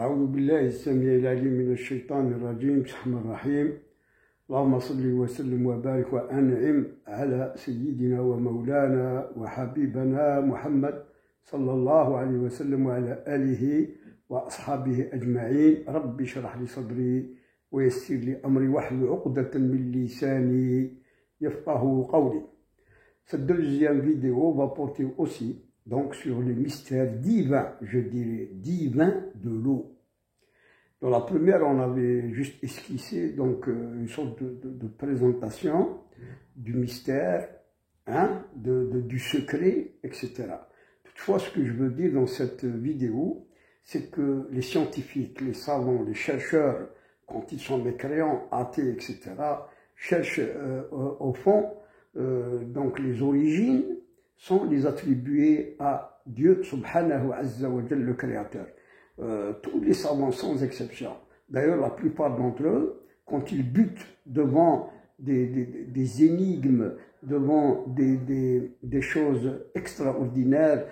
أعوذ بالله السميع العليم من الشيطان الرجيم. بسم الله الرحمن الرحيم. اللهم صل وسلم وبارك وأنعم على سيدنا ومولانا وحبيبنا محمد صلى الله عليه وسلم وعلى آله وأصحابه أجمعين. رب اشرح لي صدري ويسر لي أمري واحلل عقدة من لساني يفقه قولي. Cette deuxième vidéo va porter aussi donc sur les mystères divins, je dirais divins de l'eau. Dans la première, on avait juste esquissé donc une sorte de présentation du mystère, du secret, etc. Toutefois, ce que je veux dire dans cette vidéo, c'est que les scientifiques, les savants, les chercheurs, quand ils sont mécréants, athées, etc., cherchent au fond donc les origines sont les attribuées à Dieu subhanahu azza wa jalla, le créateur. Tous les savants sans exception, d'ailleurs la plupart d'entre eux, quand ils butent devant des énigmes, devant des choses extraordinaires,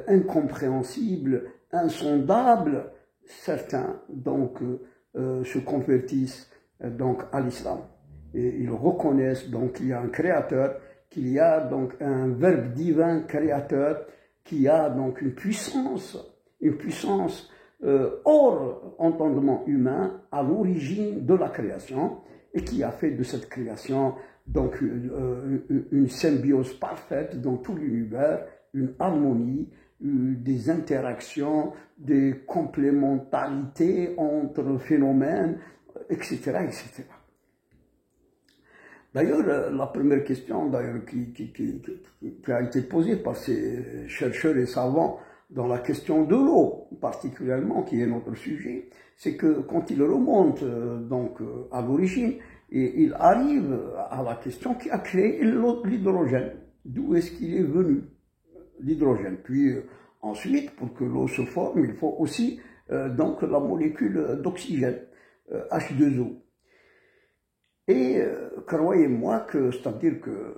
incompréhensibles, insondables, certains donc se convertissent donc à l'islam. Et ils reconnaissent donc qu'il y a un créateur, qu'il y a donc un verbe divin créateur, qui a donc une puissance hors entendement humain à l'origine de la création, et qui a fait de cette création donc une symbiose parfaite dans tout l'univers, une harmonie, des interactions, des complémentarités entre phénomènes, etc., etc. D'ailleurs, la première question qui a été posée par ces chercheurs et savants dans la question de l'eau, particulièrement, qui est notre sujet, c'est que quand ils remontent donc à l'origine, ils arrivent à la question qui a créé l'hydrogène. D'où est-ce qu'il est venu, l'hydrogène? Puis ensuite, pour que l'eau se forme, il faut aussi donc la molécule d'oxygène, H2O. Et croyez-moi que, c'est-à-dire que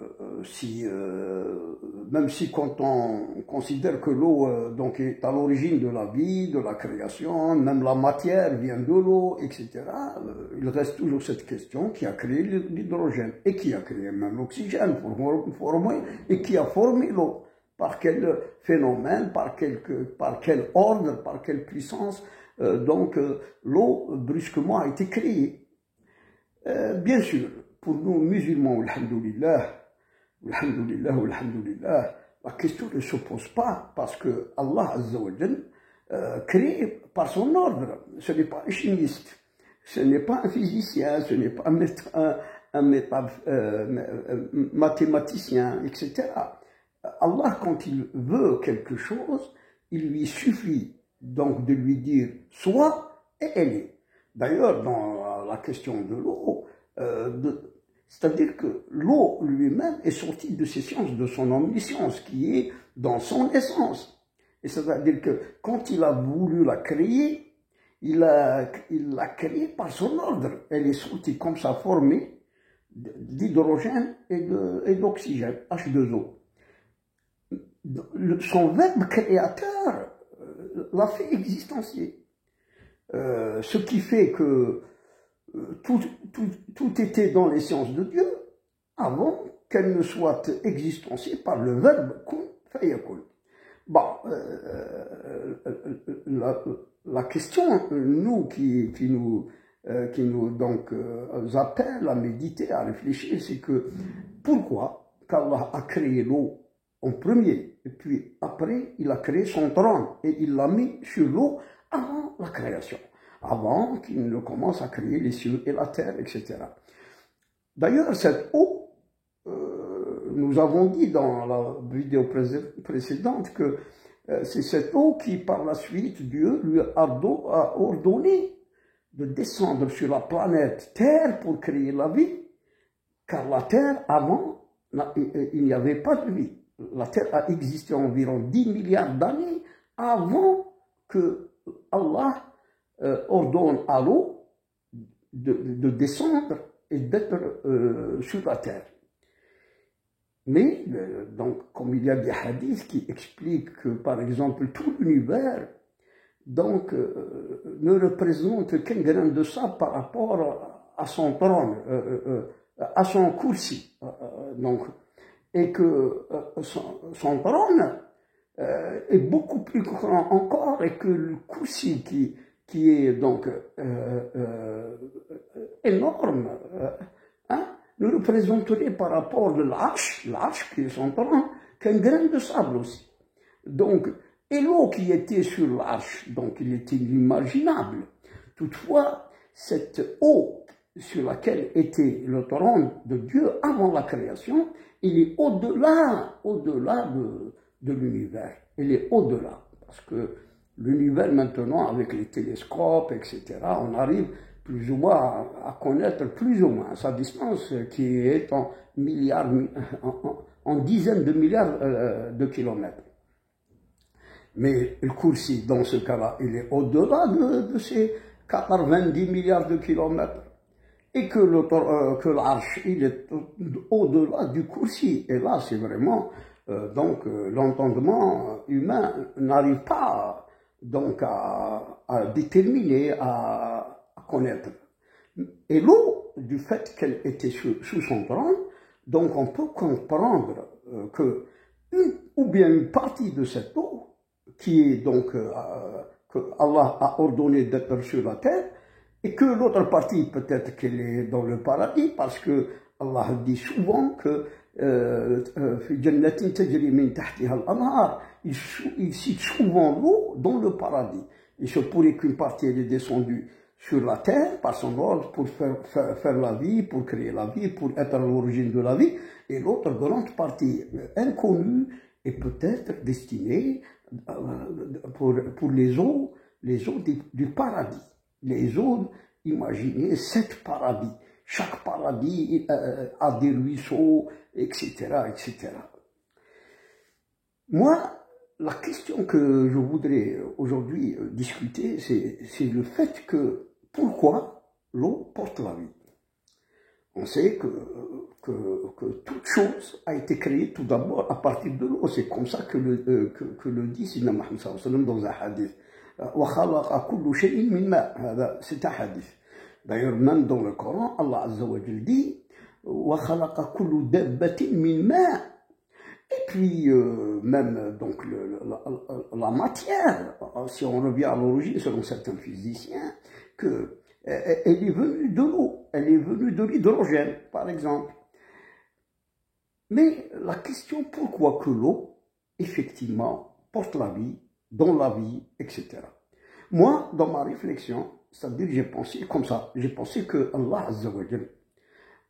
même si quand on considère que l'eau donc est à l'origine de la vie, de la création, même la matière vient de l'eau, etc., il reste toujours cette question qui a créé l'hydrogène et qui a créé même l'oxygène pour former, et qui a formé l'eau. Par quel phénomène, par quel ordre, par quelle puissance, donc l'eau brusquement a été créée. Bien sûr, pour nous musulmans, alhamdoulilah, la question ne se pose pas, parce que Allah Azza wa Jal crée par son ordre. Ce n'est pas un chimiste, ce n'est pas un physicien, ce n'est pas un mathématicien, etc. Allah, quand il veut quelque chose, il lui suffit donc de lui dire soit, et elle est. D'ailleurs, dans la question de l'eau, c'est-à-dire que l'eau lui-même est sortie de ses sciences, de son omniscience, qui est dans son essence. Et c'est-à-dire que quand il a voulu la créer, il l'a créée par son ordre. Elle est sortie comme ça, formée d'hydrogène et d'oxygène, H2O. Son verbe créateur l'a fait existencier. Ce qui fait que tout était dans les sciences de Dieu avant qu'elle ne soit existenciée par le verbe kun fayakun. Bon, la question, nous qui nous donc appelle à méditer, à réfléchir, c'est que pourquoi qu'Allah a créé l'eau en premier, et puis après il a créé son trône et il l'a mis sur l'eau avant la création, avant qu'il ne commence à créer les cieux et la terre, etc. D'ailleurs, cette eau, nous avons dit dans la vidéo précédente que c'est cette eau qui, par la suite, Dieu lui a ordonné de descendre sur la planète Terre pour créer la vie, car la Terre, avant, il n'y avait pas de vie. La Terre a existé environ 10 milliards d'années avant que Allah ordonne à l'eau de descendre et d'être sur la terre. Mais, donc, comme il y a des hadiths qui expliquent que, par exemple, tout l'univers donc, ne représente qu'un grain de sable par rapport à son trône, à son kursi. Donc, et que son trône est beaucoup plus grand encore et que le kursi qui est donc énorme, hein, ne représenterait par rapport de l'arche qui est son trône, qu'un grain de sable aussi. Donc, et l'eau qui était sur l'arche, donc il était inimaginable. Toutefois, cette eau sur laquelle était le trône de Dieu avant la création, il est au-delà de l'univers. Il est au-delà, parce que l'univers maintenant, avec les télescopes, etc., on arrive plus ou moins à connaître plus ou moins sa distance qui est en milliards, en dizaines de milliards de kilomètres. Mais le kursi, dans ce cas-là, il est au-delà de ces 90 milliards de kilomètres. Et que l'arche, il est au-delà du kursi. Et là, c'est vraiment, l'entendement humain n'arrive pas donc à déterminer, à connaître. Et l'eau, du fait qu'elle était sous son trône, donc on peut comprendre que ou bien une partie de cette eau, qui est donc que Allah a ordonné d'être sur la terre, et que l'autre partie, peut-être qu'elle est dans le paradis, parce que Allah dit souvent que il cite souvent l'eau dans le paradis. Il se pourrait qu'une partie elle est descendue sur la terre par son ordre pour faire la vie, pour créer la vie, pour être à l'origine de la vie, et l'autre grande partie inconnue est peut-être destinée pour les eaux du paradis. Les eaux, imaginez 7 paradis. Chaque paradis a des ruisseaux, etc., etc. Moi, la question que je voudrais aujourd'hui discuter, c'est le fait que pourquoi l'eau porte la vie. On sait que toute chose a été créée tout d'abord à partir de l'eau. C'est comme ça que le dit Sayyidina Muhammad sallallahu alayhi wa sallam dans un hadith. C'est un hadith. D'ailleurs, même dans le Coran, Allah Azza wa Jal dit et puis, même donc la matière, si on revient à l'origine, selon certains physiciens, que elle est venue de l'eau, elle est venue de l'hydrogène, par exemple. Mais la question, pourquoi que l'eau, effectivement, porte la vie, dans la vie, etc. Moi, dans ma réflexion, c'est-à-dire j'ai pensé comme ça, j'ai pensé que Allah Azza wa Jal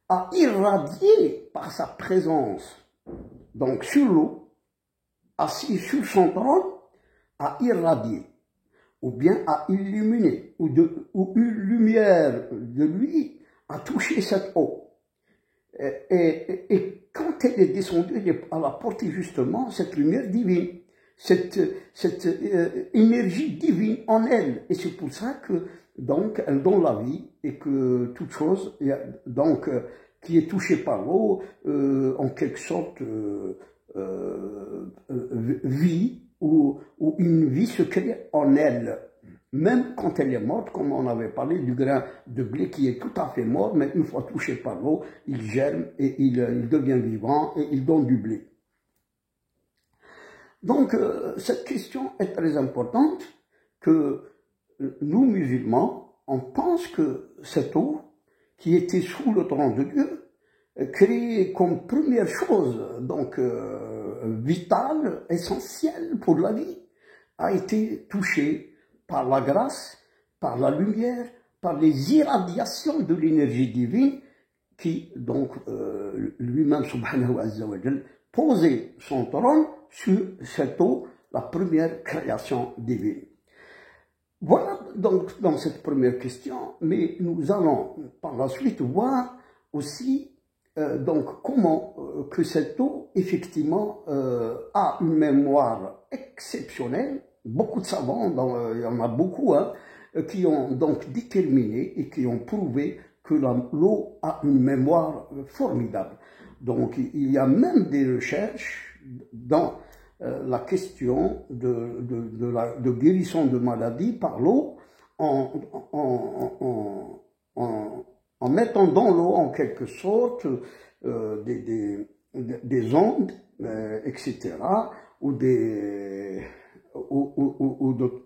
a irradié par sa présence, donc sur l'eau, assis sur son trône, a irradié, ou bien à illuminer, ou une lumière de lui a touché cette eau. Et quand elle est descendue, elle a porté justement cette lumière divine, cette énergie divine en elle. Et c'est pour ça que, donc, elle donne la vie, et que toute chose, donc, qui est touchée par l'eau, en quelque sorte, vie, ou une vie se crée en elle. Même quand elle est morte, comme on avait parlé du grain de blé qui est tout à fait mort, mais une fois touché par l'eau, il germe et il devient vivant et il donne du blé. Donc, cette question est très importante, que nous, musulmans, on pense que cette eau, qui était sous le trône de Dieu, créée comme première chose, donc vitale, essentielle pour la vie, a été touchée par la grâce, par la lumière, par les irradiations de l'énergie divine qui, donc, lui-même, subhanahu wa ta'ala, posait son trône sur cette eau, la première création divine. Voilà donc dans cette première question, mais nous allons par la suite voir aussi donc comment que cette eau, effectivement, a une mémoire exceptionnelle. Beaucoup de savants, il y en a beaucoup, hein, qui ont donc déterminé et qui ont prouvé que l'eau a une mémoire formidable. Donc il y a même des recherches dans la question de guérison de maladies par l'eau, en mettant dans l'eau en quelque sorte des ondes, etc., ou de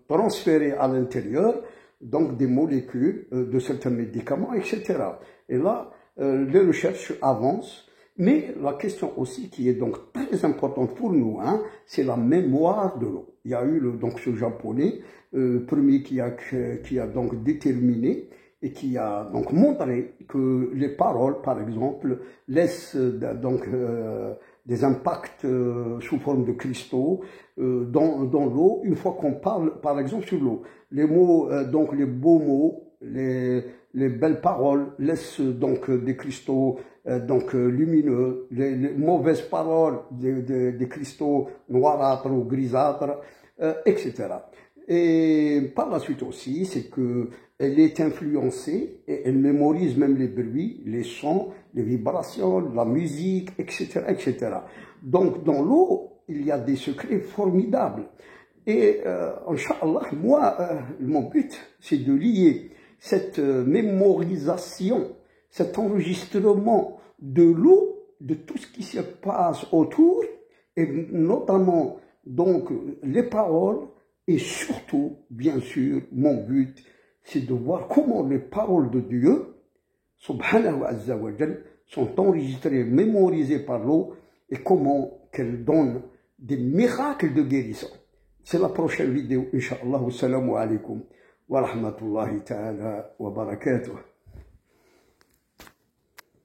transférer à l'intérieur donc des molécules de certains médicaments, etc. Et là, les recherches avancent, mais la question aussi qui est donc très importante pour nous, hein, c'est la mémoire de l'eau. Il y a eu donc ce japonais, premier qui a donc déterminé et qui a donc montré que les paroles, par exemple, laissent donc des impacts sous forme de cristaux dans l'eau, une fois qu'on parle, par exemple, sur l'eau. Les mots, donc les beaux mots, les belles paroles laissent donc des cristaux donc lumineux, les mauvaises paroles, des cristaux noirâtres ou grisâtres, etc. Et par la suite aussi, c'est que elle est influencée et elle mémorise même les bruits, les sons, les vibrations, la musique, etc., etc. Donc, dans l'eau, il y a des secrets formidables. Et, Inch'Allah, moi, mon but, c'est de lier cette mémorisation, cet enregistrement de l'eau, de tout ce qui se passe autour, et notamment, donc, les paroles, et surtout, bien sûr, mon but, c'est de voir comment les paroles de Dieu, subhanahu azza wa jal, sont enregistrées, mémorisées par l'eau, et comment qu'elles donnent des miracles de guérison. C'est la prochaine vidéo, Inch'Allah. Assalamu alaikum wa rahmatullahi ta'ala wa barakatuh.